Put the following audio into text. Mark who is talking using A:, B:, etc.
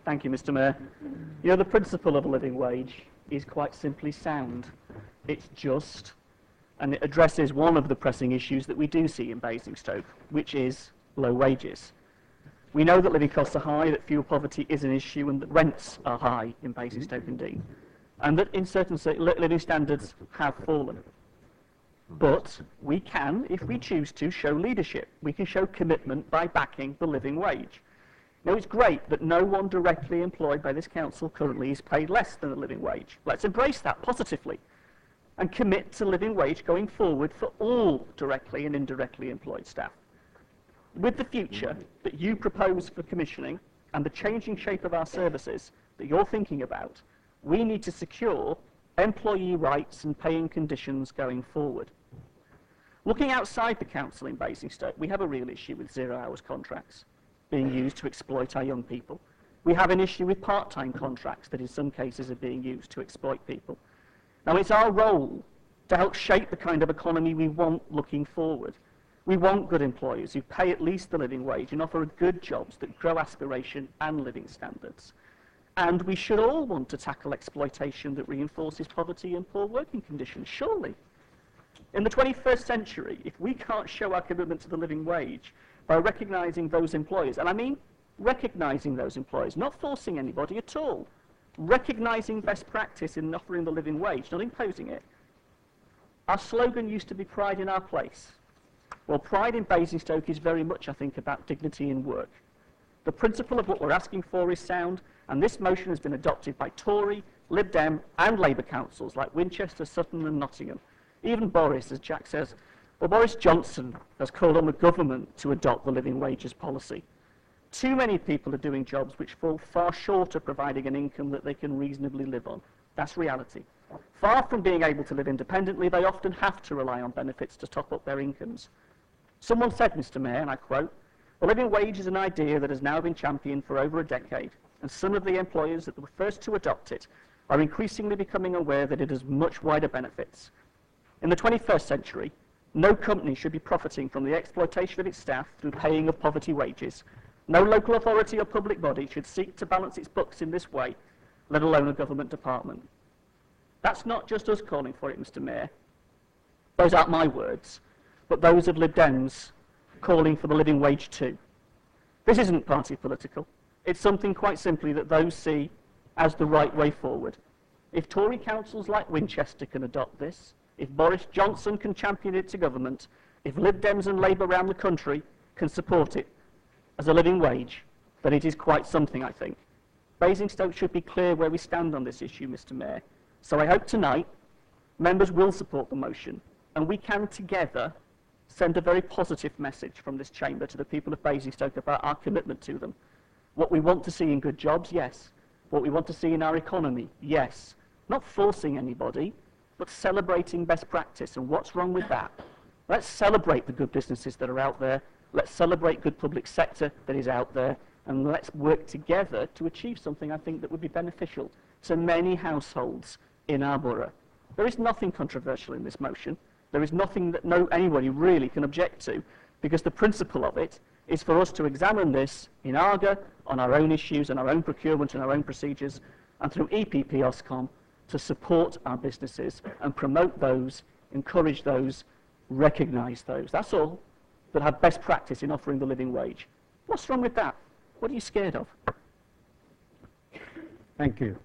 A: Thank you, Mr. Mayor. You know, the principle of a living wage is quite simply sound. It's just, and it addresses one of the pressing issues that we do see in Basingstoke, which is low wages. We know that living costs are high, that fuel poverty is an issue, and that rents are high in Basingstoke indeed, and that in certain living standards have fallen. But we can, if we choose to, show leadership. We can show commitment by backing the living wage. Now, it's great that no one directly employed by this council currently is paid less than the living wage. Let's embrace that positively and commit to living wage going forward for all directly and indirectly employed staff. With the future that you propose for commissioning and the changing shape of our services that you're thinking about, we need to secure employee rights and paying conditions going forward. Looking outside the council in Basingstoke, we have a real issue with 0 hours contracts being used to exploit our young people. We have an issue with part-time contracts that in some cases are being used to exploit people. Now, it's our role to help shape the kind of economy we want looking forward. We want good employers who pay at least the living wage and offer good jobs that grow aspiration and living standards. And we should all want to tackle exploitation that reinforces poverty and poor working conditions, surely. In the 21st century, if we can't show our commitment to the living wage by recognising those employers, and I mean recognising those employers, not forcing anybody at all, recognising best practice in offering the living wage, not imposing it. Our slogan used to be pride in our place. Well, pride in Basingstoke is very much, I think, about dignity in work. The principle of what we're asking for is sound, and this motion has been adopted by Tory, Lib Dem and Labour councils like Winchester, Sutton and Nottingham. Even Boris, as Jack says, well, Boris Johnson has called on the government to adopt the living wages policy. Too many people are doing jobs which fall far short of providing an income that they can reasonably live on. That's reality. Far from being able to live independently, they often have to rely on benefits to top up their incomes. Someone said, Mr. Mayor, and I quote, "The living wage is an idea that has now been championed for over a decade, and some of the employers that were first to adopt it are increasingly becoming aware that it has much wider benefits. In the 21st century, no company should be profiting from the exploitation of its staff through paying of poverty wages. No local authority or public body should seek to balance its books in this way, let alone a government department." That's not just us calling for it, Mr. Mayor. Those aren't my words, but those of Lib Dems calling for the living wage too. This isn't party political. It's something quite simply that those see as the right way forward. If Tory councils like Winchester can adopt this, if Boris Johnson can champion it to government, if Lib Dems and Labour around the country can support it as a living wage, then it is quite something, I think. Basingstoke should be clear where we stand on this issue, Mr. Mayor. So I hope tonight members will support the motion and we can together send a very positive message from this chamber to the people of Basingstoke about our commitment to them. What we want to see in good jobs, yes. What we want to see in our economy, yes. Not forcing anybody, but celebrating best practice. And what's wrong with that? Let's celebrate the good businesses that are out there. Let's celebrate good public sector that is out there. And let's work together to achieve something I think that would be beneficial to many households in our borough. There is nothing controversial in this motion. There is nothing that anybody really can object to, because the principle of it is for us to examine this in Arga on our own issues and our own procurement and our own procedures, and through EPP Oscom to support our businesses and promote those, encourage those, recognise those. That's all, that have best practice in offering the living wage. What's wrong with that? What are you scared of?
B: Thank you.